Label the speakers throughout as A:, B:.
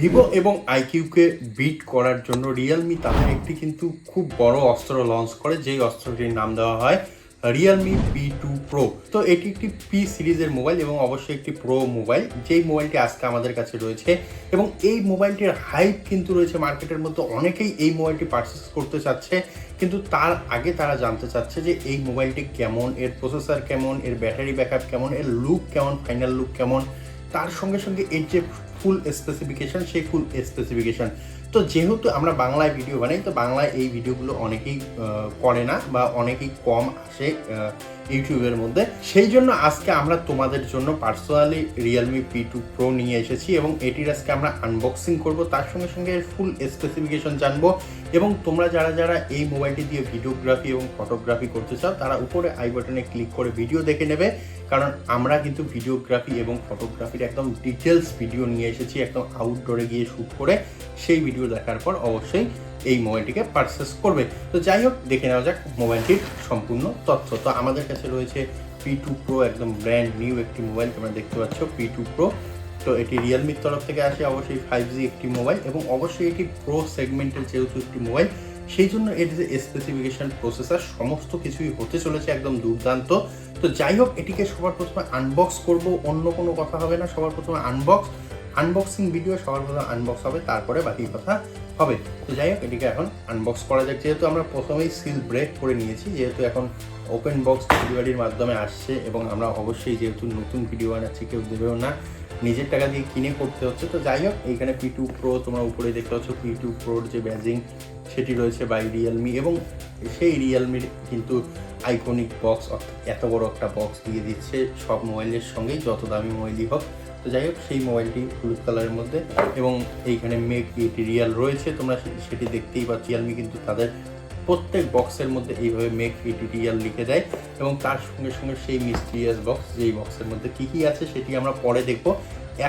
A: Vivo এবং আইকিউকে bit করার জন্য রিয়েলমি তাদের একটি কিন্তু খুব বড় অস্ত্র লঞ্চ করে, যেই অস্ত্রটির নাম দেওয়া হয় Realme P2 Pro। তো এটি একটি পি সিরিজের মোবাইল এবং অবশ্যই একটি প্রো মোবাইল, যেই মোবাইলটি আজকে আমাদের কাছে রয়েছে। এবং এই মোবাইলটির হাইপ কিন্তু রয়েছে মার্কেটের মধ্যে, অনেকেই এই মোবাইলটি পারচেস করতে চাচ্ছে, কিন্তু তার আগে তারা জানতে চাচ্ছে যে এই মোবাইলটি কেমন, এর প্রসেসর কেমন, এর ব্যাটারি ব্যাকআপ কেমন, এর লুক কেমন, ফাইনাল লুক কেমন, তার সঙ্গে সঙ্গে এর যে ফুল স্পেসিফিকেশান সেই ফুল স্পেসিফিকেশান। তো যেহেতু আমরা বাংলায় ভিডিও বানাই, তো বাংলায় এই ভিডিওগুলো অনেকেই করে না বা অনেকেই কম আসে ইউটিউবের মধ্যে, সেই জন্য আজকে আমরা তোমাদের জন্য পার্সোনালি রিয়েলমি P2 Pro নিয়ে এসেছি এবং এটির আজকে আমরা আনবক্সিং করব, তার সঙ্গে সঙ্গে এর ফুল স্পেসিফিকেশন জানবো। এবং তোমরা যারা যারা এই মোবাইলটি দিয়ে ভিডিওগ্রাফি এবং ফটোগ্রাফি করতে চাও তারা উপরে আই বাটনে ক্লিক করে ভিডিও দেখে নেবে, কারণ আমরা কিন্তু ভিডিওগ্রাফি এবং ফটোগ্রাফির একদম ডিটেলস ভিডিও নিয়ে এসেছি, একদম আউটডোরে গিয়ে শ্যুট করে। সেই ভিডিও দেখার পর অবশ্যই এই মোবাইলটিকে পারচেস করবে। তো যাই হোক, দেখে নেওয়া যাক মোবাইলটির সম্পূর্ণ তথ্য। তো আমাদের কাছে রয়েছে P2 Pro, একদম ব্র্যান্ড নিউ একটি মোবাইল, তোমরা দেখতে পাচ্ছ P2 Pro। তো এটি রিয়েলমির তরফ থেকে আসে, অবশ্যই 5G একটি মোবাইল এবং অবশ্যই এটি প্রো সেগমেন্টের যেহেতু একটি মোবাইল, সেই জন্য এর যে স্পেসিফিকেশন, প্রসেসর, সমস্ত কিছুই হতে চলেছে একদম দুর্দান্ত। তো যাই হোক, এটিকে সবার প্রথমে আনবক্স করব, অন্য কোনো কথা হবে না। সবার প্রথমে আনবক্সিং ভিডিও সবার প্রথমে আনবক্স হবে, তারপরে বাকি কথা হবে। তো যাই হোক, এটিকে এখন আনবক্স করা যাক। যেহেতু আমরা প্রথমেই সিল ব্রেক করে নিয়েছি, যেহেতু এখন ওপেন বক্স ডেলিভারির মাধ্যমে আসছে এবং আমরা অবশ্যই যেহেতু নতুন ভিডিও বানাচ্ছি, কেউ দেবেও না, নিজের টাকা দিয়ে কিনে করতে হচ্ছে। তো যাই হোক, এইখানে P2 Pro তোমরা উপরে দেখতে পাচ্ছ, P2 Proর যে ব্যাজিং সেটি রয়েছে বাই রিয়েলমি, এবং সেই রিয়েলমির কিন্তু আইকনিক বক্স, এত বড় একটা বক্স দিয়ে দিচ্ছে সব মোবাইলের সঙ্গেই, যত দামি মোবাইলই হোক। তো যাই হোক, সেই মোবাইলটি হলুদ কালারের মধ্যে এবং এইখানে মেক ইট রিয়াল রয়েছে, তোমরা সেটি দেখতেই পাচ্ছ। রিয়েলমি কিন্তু তাদের প্রত্যেক বক্সের মধ্যে এইভাবে মেক ইট রিয়াল লিখে দেয় এবং তার সঙ্গে সঙ্গে সেই মিস্টিরিয়াস বক্স, যেই বক্সের মধ্যে কী কী আছে সেটি আমরা পরে দেখবো,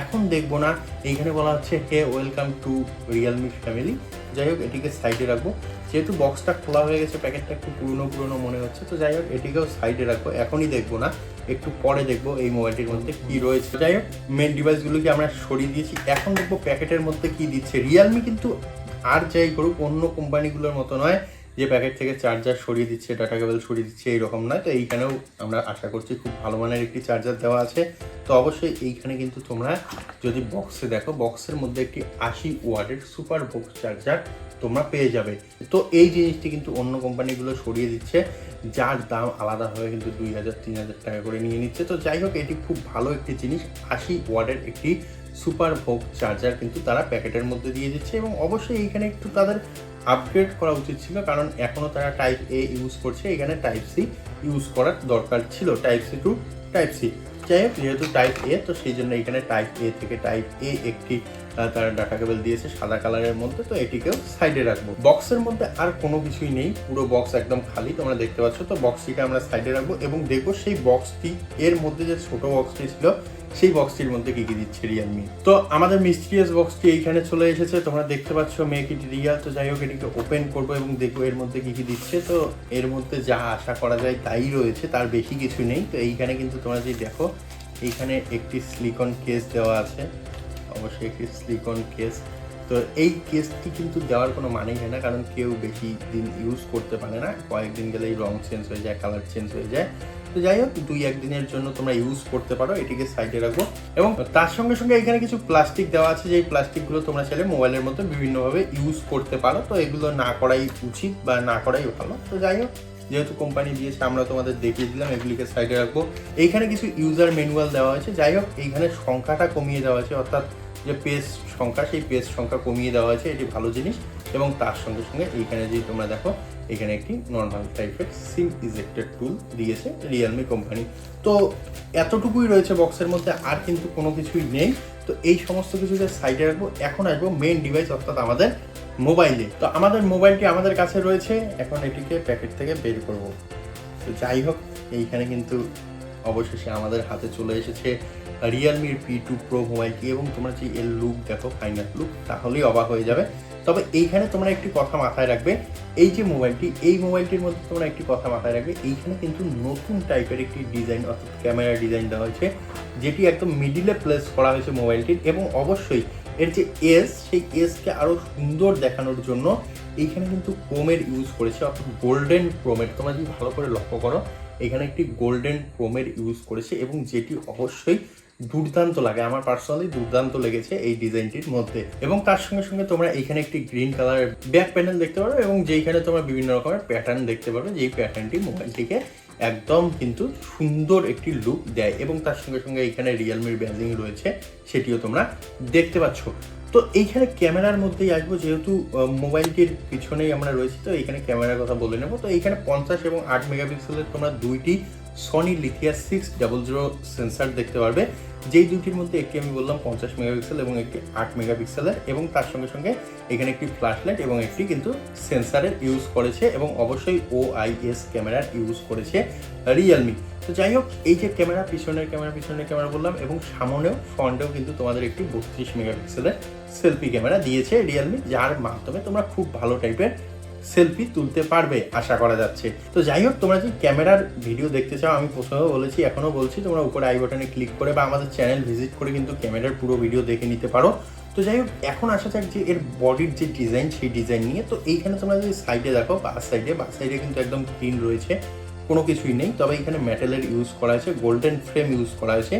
A: এখন দেখবো না। এইখানে বলা হচ্ছে hey welcome to Realme family. যাই হোক, এটিকে সাইডে রাখবো, যেহেতু বক্সটা খোলা হয়ে গেছে, প্যাকেটটা একটু পুরনো মনে হচ্ছে। তো যাই হোক, এটিকেও সাইডে রাখবো, এখনই দেখবো না, একটু পরে দেখবো এই মোবাইলটির মধ্যে কি রয়েছে। যাই হোক, মেন ডিভাইসগুলোকে আমরা সরিয়ে দিয়েছি, এখন দেখবো প্যাকেটের মধ্যে কি দিচ্ছে। রিয়েলমি কিন্তু আর যাই করুক, অন্য কোম্পানিগুলোর মতো নয় যে প্যাকেট থেকে চার্জার সরিয়ে দিচ্ছে, ডাটা কেবল সরিয়ে দিচ্ছে, এইরকম নয়। তো এইখানেও আমরা আশা করছি খুব ভালো মানের একটি চার্জার দেওয়া আছে। তো অবশ্যই এইখানে কিন্তু তোমরা যদি বক্সে দেখো, বক্সের মধ্যে একটি 80 ওয়াটের সুপার বক্স চার্জার তোমরা পেয়ে যাবে। তো এই জিনিসটি কিন্তু অন্য কোম্পানিগুলো সরিয়ে দিচ্ছে, যার দাম আলাদাভাবে কিন্তু 2000-3000 টাকা করে নিয়ে নিচ্ছে। তো যাই হোক, এটি খুব ভালো একটি জিনিস, 80 ওয়াটের একটি সুপার বক্স চার্জার কিন্তু তারা প্যাকেটের মধ্যে দিয়ে দিচ্ছে। এবং অবশ্যই এইখানে একটু তাদের আপগ্রেড করা উচিত ছিল, কারণ এখনও তারা টাইপ এ ইউজ করছে, এখানে টাইপ সি ইউজ করার দরকার ছিল, type C to type C. যাই হোক, যেহেতু টাইপ এ, তো সেই জন্য এখানে টাইপ এ থেকে টাইপ এ একটি তারা ডাটা কেবল দিয়েছে সাদা কালারের মধ্যে। তো এটিকেও সাইডে রাখবো। বক্সের মধ্যে আর কোনো কিছুই নেই, পুরো বক্স একদম খালি, তোমরা দেখতে পাচ্ছ। তো বক্সটিকে আমরা সাইডে রাখবো এবং দেখবো সেই বক্সটি, এর মধ্যে যে ছোট বক্সটি ছিল সেই বক্সটির মধ্যে কি কি দিচ্ছে রিয়েলমি। তো আমাদের মিস্টিরিয়াস বক্সটি এইখানে চলে এসেছে, তোমরা দেখতে পাচ্ছ মেক ইট রিয়াল। তো যাই হোক, এটিকে ওপেন করবো এবং দেখবো এর মধ্যে কি কি দিচ্ছে। তো এর মধ্যে যা আশা করা যায় তাই রয়েছে, তার বেশি কিছু নেই। তো এইখানে কিন্তু তোমরা যদি দেখো, এইখানে একটি সিলিকন কেস দেওয়া আছে, অবশ্যই একটি সিলিকন কেস। তো এই কেসটি কিন্তু দেওয়ার কোনো মানেই হয় না, কারণ কেউ বেশি দিন ইউজ করতে পারে না, কয়েকদিন গেলেই রং চেঞ্জ হয়ে যায়, কালার চেঞ্জ হয়ে যায়। তো যাই হোক, 2-1 দিনের জন্য তোমরা ইউজ করতে পারো, এটিকে সাইডে রাখবো। এবং তার সঙ্গে সঙ্গে এখানে কিছু প্লাস্টিক দেওয়া আছে, যেই প্লাস্টিকগুলো তোমরা চাইলে মোবাইলের মধ্যে বিভিন্নভাবে ইউজ করতে পারো। তো এগুলো না করাই উচিত বা না করাই ভালো। তো যাই হোক, যেহেতু কোম্পানি দিয়েছে, আমরা তোমাদের দেখিয়ে দিলাম, এগুলিকে সাইডে রাখবো। এইখানে কিছু ইউজার ম্যানুয়াল দেওয়া হয়েছে, যাই হোক এইখানে সংখ্যাটা কমিয়ে দেওয়া হয়েছে, অর্থাৎ যে পেজ সংখ্যা, সেই পেজ সংখ্যা কমিয়ে দেওয়া হয়েছে, এটি ভালো জিনিস। এবং তার সঙ্গে সঙ্গে এইখানে যদি তোমরা দেখো, এখানে একটি নর্মাল টাইপের সিম ইজেক্টেড টুল দিয়েছে রিয়েলমি কোম্পানি। তো এতটুকুই রয়েছে বক্সের মধ্যে, আর কিন্তু কোনো কিছুই নেই। তো এই সমস্ত কিছুকে সাইডে রাখবো, এখন আসবো মেন ডিভাইস, অর্থাৎ আমাদের মোবাইলে। তো আমাদের মোবাইলটি আমাদের কাছে রয়েছে, এখন এটিকে প্যাকেট থেকে বের করব। তো যাই হোক, এইখানে কিন্তু অবশেষে আমাদের হাতে চলে এসেছে রিয়েলমির P2 Pro মোবাইলটি, এবং তোমরা যে এর লুক দেখো, ফাইনাল লুক, তাহলেই অবাক হয়ে যাবে। তবে এইখানে তোমরা একটি কথা মাথায় রাখবে, এই যে মোবাইলটি, এই মোবাইলটির মধ্যে তোমরা একটি কথা মাথায় রাখবে, এইখানে কিন্তু নতুন টাইপের একটি ডিজাইন, অর্থাৎ ক্যামেরা ডিজাইন দেওয়া হয়েছে, যেটি একদম মিডিলে প্লেস করা হয়েছে মোবাইলটির। এবং অবশ্যই এর যে এস, সেই এসকে আরও সুন্দর দেখানোর জন্য এইখানে কিন্তু ক্রোমের ইউজ করেছে, অর্থাৎ গোল্ডেন ক্রোমের। তোমরা যদি ভালো করে লক্ষ্য করো, এখানে একটি গোল্ডেন ক্রোমের ইউজ করেছে এবং যেটি অবশ্যই দুর্দান্ত লাগে। আমার পার্সোনালি দুর্দান্ত লেগেছে এই ডিজাইনটির মধ্যে। এবং তার সঙ্গে সঙ্গে তোমরা এখানে একটি গ্রিন কালারের ব্যাক প্যানেল দেখতে পারবে এবং যেইখানে তোমরা বিভিন্ন রকমের প্যাটার্ন দেখতে পারবে, যেই প্যাটার্নটি মোবাইলটিকে একদম কিন্তু সুন্দর একটি লুক দেয়। এবং তার সঙ্গে সঙ্গে এখানে রিয়েলমির ব্যাজিং রয়েছে, সেটিও তোমরা দেখতে পাচ্ছ। তো এইখানে ক্যামেরার মধ্যেই আসবো, যেহেতু মোবাইলটির পিছনেই আমরা রয়েছি, তো এইখানে ক্যামেরার কথা বলে নেবো। তো এইখানে 50 এবং 8 মেগাপিক্সেলের তোমরা দুইটি সনি লিথিয়া 600 সেন্সার দেখতে পারবে, যেই দুইটির মধ্যে একটি আমি বললাম 50 মেগাপিক্সেল এবং একটি 8 মেগাপিক্সেলের। এবং তার সঙ্গে সঙ্গে এখানে একটি ফ্ল্যাশ লাইট এবং একটি কিন্তু সেন্সারের ইউজ করেছে এবং অবশ্যই OIS ক্যামেরার ইউজ করেছে রিয়েলমি। তো যাই হোক, এই যে ক্যামেরা, পিছনের ক্যামেরা বললাম, এবং সামনেও ফ্রন্টেও কিন্তু তোমাদের একটি 32 মেগাপিক্সেলের সেলফি ক্যামেরা দিয়েছে রিয়েলমি, যার মাধ্যমে তোমরা খুব ভালো টাইপের সেলফি তুলতে পারবে আশা করা যাচ্ছে। তো যাই হোক, তোমরা যে ক্যামেরার ভিডিও দেখতে চাও, আমি প্রথমেও বলেছি, এখনও বলছি, তোমরা উপরে আই বাটনে ক্লিক করে বা আমাদের চ্যানেল ভিজিট করে কিন্তু ক্যামেরার পুরো ভিডিও দেখে নিতে পারো। তো যাই হোক, এখন আসা যাক যে এর বডির যে ডিজাইন, সেই ডিজাইন নিয়ে। তো এইখানে তোমরা যদি সাইডে দেখো, বাস সাইডে কিন্তু একদম ক্লিন রয়েছে, কোনো কিছুই নেই। তবে এখানে মেটালের ইউজ করা হয়েছে, গোল্ডেন ফ্রেম ইউজ করা হয়েছে।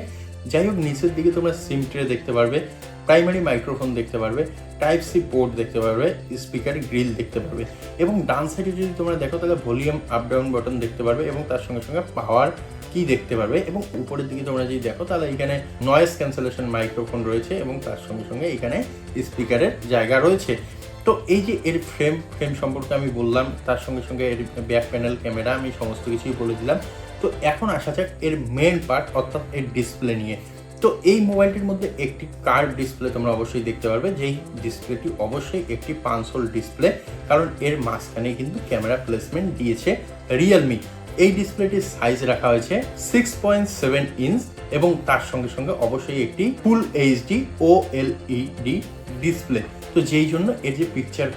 A: যাই হোক, নিচের দিকে তোমরা সিম ট্রে দেখতে পারবে, প্রাইমারি মাইক্রোফোন দেখতে পারবে, টাইপ-সি পোর্ট দেখতে পারবে, স্পিকার গ্রিল দেখতে পারবে। এবং ডান সাইডে যদি তোমরা দেখো, তাহলে ভলিউম আপ ডাউন বাটন দেখতে পারবে এবং তার সঙ্গে সঙ্গে পাওয়ার কি দেখতে পারবে। এবং উপরের দিকে তোমরা যদি দেখো, তাহলে এখানে নয়েজ ক্যান্সেলেশন মাইক্রোফোন রয়েছে এবং তার সঙ্গে সঙ্গে এখানে স্পিকারের জায়গা রয়েছে। তো এই যে এর ফ্রেম সম্পর্কে আমি বললাম, তার সঙ্গে সঙ্গে এর ব্যাক প্যানেল ক্যামেরা, আমি সমস্ত কিছুই বলে দিলাম। তো এখন আসা যাক এর মেন পার্ট, অর্থাৎ এর ডিসপ্লে নিয়ে। তো এই মোবাইলটির মধ্যে একটি কার্ভ ডিসপ্লে তোমরা অবশ্যই দেখতে পারবে, যেই ডিসপ্লেটি অবশ্যই একটি 5 হোল ডিসপ্লে, কারণ এর মাঝখানে কিন্তু ক্যামেরা প্লেসমেন্ট দিয়েছে রিয়েলমি। এই ডিসপ্লেটির সাইজ রাখা হয়েছে 6.7 ইঞ্চ এবং তার সঙ্গে সঙ্গে অবশ্যই একটি ফুল এইচডি OLED ডিসপ্লে। তো যেই জন্য এর যে পিকচার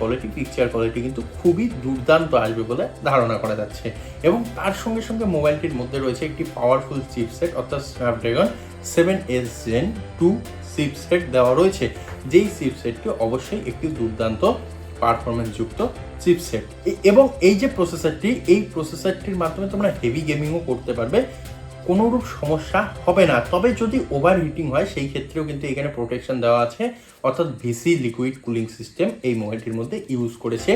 A: কোয়ালিটি কিন্তু খুবই দুর্দান্ত আসবে বলে ধারণা করা যাচ্ছে। এবং তার সঙ্গে সঙ্গে মোবাইলটির মধ্যে রয়েছে একটি পাওয়ারফুল চিপসেট, অর্থাৎ স্ন্যাপড্রাগন 7S Gen 2 চিপসেট দেওয়া রয়েছে, যেই চিপসেটটি অবশ্যই একটি দুর্দান্ত পারফরমেন্স যুক্ত চিপসেট। এবং এই যে প্রসেসরটির মাধ্যমে তোমরা হেভি গেমিংও করতে পারবে, কোনোরূপ সমস্যা হবে না। তবে যদি ওভার হিটিং হয়, সেই ক্ষেত্রেও কিন্তু এখানে প্রোটেকশন দেওয়া আছে, অর্থাৎ ভিসি লিকুইড কুলিং সিস্টেম এই মোবাইলটির মধ্যে ইউজ করেছে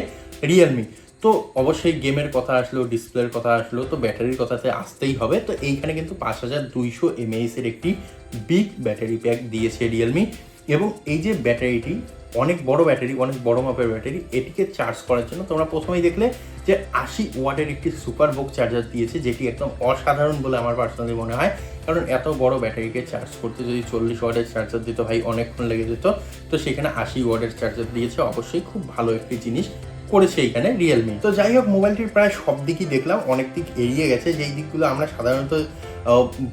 A: রিয়েলমি। তো অবশ্যই গেমের কথা আসলো, ডিসপ্লের কথা আসলো, তো ব্যাটারির কথাতে আসতেই হবে। তো এইখানে কিন্তু 5200 mAh এর একটি বিগ ব্যাটারি প্যাক দিয়েছে রিয়েলমি। এবং এই যে ব্যাটারিটি অনেক বড় মাপের ব্যাটারি, এটিকে চার্জ করার জন্য তোমরা প্রথমেই দেখলে যে 80 ওয়াটের একটি সুপার বুক চার্জার দিয়েছে, যেটি একদম অসাধারণ বলে আমার পার্সোনালি মনে হয়। কারণ এত বড় ব্যাটারিকে চার্জ করতে যদি 40 ওয়াটের চার্জার দিত, ভাই অনেকক্ষণ লেগে যেত। তো সেখানে 80 ওয়াটের চার্জার দিয়েছে, অবশ্যই খুব ভালো একটি জিনিস করেছে এখানে রিয়েলমি। তো যাই হোক, মোবাইলটির প্রায় সব দিকই দেখলাম, অনেক দিক এড়িয়ে গেছে, যেই দিকগুলো আমরা সাধারণত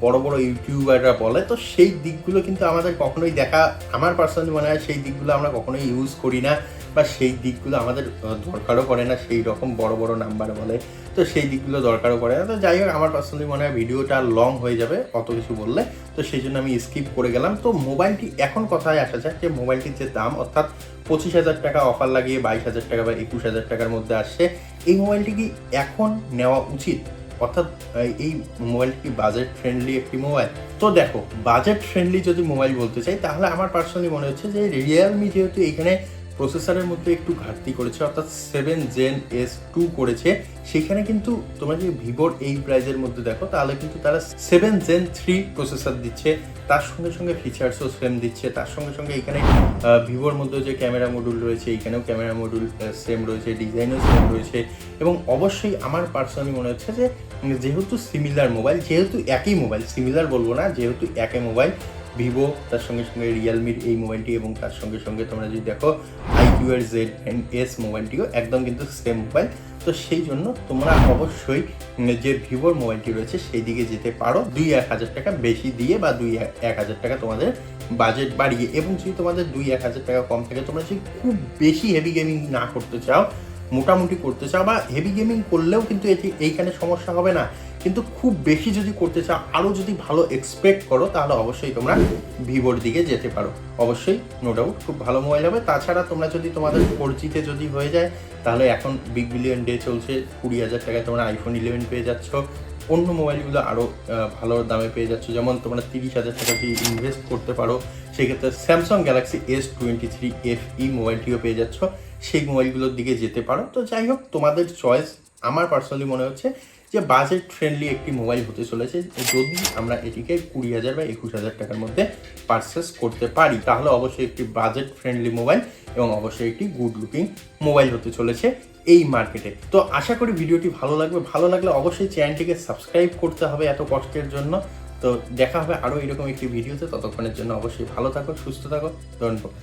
A: বড় বড় ইউটিউবাররা বলে, তো সেই দিকগুলো কিন্তু আমাদের কখনোই দেখা, আমার পার্সোনালি মনে হয় সেই দিকগুলো আমরা কখনোই ইউজ করি না, বা সেই দিকগুলো আমাদের দরকারও পড়ে না। সেই রকম বড় নাম্বার বলে, তো সেই দিকগুলো দরকারও পড়ে না। তো যাই হোক, আমার পার্সোনালি মনে হয় ভিডিওটা লং হয়ে যাবে অত কিছু বললে, তো সেই জন্য আমি স্কিপ করে গেলাম। তো মোবাইলটি এখন কথায় আসা যাক যে মোবাইলটির যে দাম, অর্থাৎ 25,000 টাকা অফার লাগিয়ে 22,000 টাকা বা 21,000 টাকার মধ্যে আসছে। এই মোবাইলটি কি এখন নেওয়া উচিত? অর্থাৎ এই মোবাইলটি কি বাজেট ফ্রেন্ডলি একটি মোবাইল? তো দেখো, বাজেট ফ্রেন্ডলি যদি মোবাইল বলতে চাই, তাহলে আমার পার্সোনালি মনে হচ্ছে যে রিয়েলমি যেহেতু এখানে প্রসেসরের মধ্যে একটু ঘাটতি করেছে, অর্থাৎ 7 Gen S2 করেছে, সেখানে কিন্তু তোমরা যদি ভিভোর এই প্রাইজের মধ্যে দেখো, তাহলে কিন্তু তারা 7 Gen 3 প্রসেসর দিচ্ছে, তার সঙ্গে সঙ্গে ফিচার্সও সেম দিচ্ছে। তার সঙ্গে সঙ্গে এখানে ভিভোর মধ্যে যে ক্যামেরা মডিউল রয়েছে, এইখানেও ক্যামেরা মডিউল সেম রয়েছে, ডিজাইনও সেম রয়েছে। এবং অবশ্যই আমার পার্সোনালি মনে হচ্ছে যে যেহেতু সিমিলার মোবাইল, যেহেতু একই মোবাইল, সিমিলার বলবো না, যেহেতু একই মোবাইল, ভিভো তার সঙ্গে সঙ্গে রিয়েলমির এই মোবাইলটি, এবং তার সঙ্গে সঙ্গে তোমরা যদি দেখো iQOO Z9S মোবাইলটিও একদম কিন্তু সেম মোবাইল। তো সেই জন্য তোমরা অবশ্যই যে ভিভোর মোবাইলটি রয়েছে সেই দিকে যেতে পারো, 2-1,000 টাকা বেশি দিয়ে বা 2-1,000 টাকা তোমাদের বাজেট বাড়িয়ে। এবং যদি তোমাদের 2-1,000 টাকা কম থাকে, তোমরা যদি খুব বেশি হেভি গেমিং না করতে চাও, মোটামুটি করতে চাও বা হেভি গেমিং করলেও কিন্তু এইখানে সমস্যা হবে না, কিন্তু খুব বেশি যদি করতে চাও, আরও যদি ভালো এক্সপেক্ট করো, তাহলে অবশ্যই তোমরা ভিভোর দিকে যেতে পারো। অবশ্যই নো ডাউট খুব ভালো মোবাইল হবে। তাছাড়া তোমরা যদি তোমাদের 4G যদি হয়ে যায়, তাহলে এখন বিগ বিলিয়ন ডে চলছে, 20,000 টাকায় তোমরা আইফোন 11 পেয়ে যাচ্ছ। অন্য মোবাইলগুলো আরও ভালো দামে পেয়ে যাচ্ছ, যেমন তোমরা 30,000 টাকা যদি ইনভেস্ট করতে পারো, সেক্ষেত্রে স্যামসাং গ্যালাক্সি S23 FE মোবাইলটিও পেয়ে যাচ্ছ। সেই মোবাইলগুলোর দিকে যেতে পারো। তো যাই হোক, তোমাদের চয়েস। আমার পার্সোনালি মনে হচ্ছে যে বাজেট ফ্রেন্ডলি একটি মোবাইল হতে চলেছে, যদি আমরা এটিকে 20,000 বা 21,000 টাকার মধ্যে পারচেস করতে পারি, তাহলে অবশ্যই একটি বাজেট ফ্রেন্ডলি মোবাইল এবং অবশ্যই একটি গুড লুকিং মোবাইল হতে চলেছে এই মার্কেটে। তো আশা করি ভিডিওটি ভালো লাগবে। ভালো লাগলে অবশ্যই চ্যানেলটিকে সাবস্ক্রাইব করতে হবে এত কষ্টের জন্য। তো দেখা হবে আরও এরকম একটি ভিডিওতে। ততক্ষণের জন্য অবশ্যই ভালো থাকো, সুস্থ থাকো, ধন্যবাদ।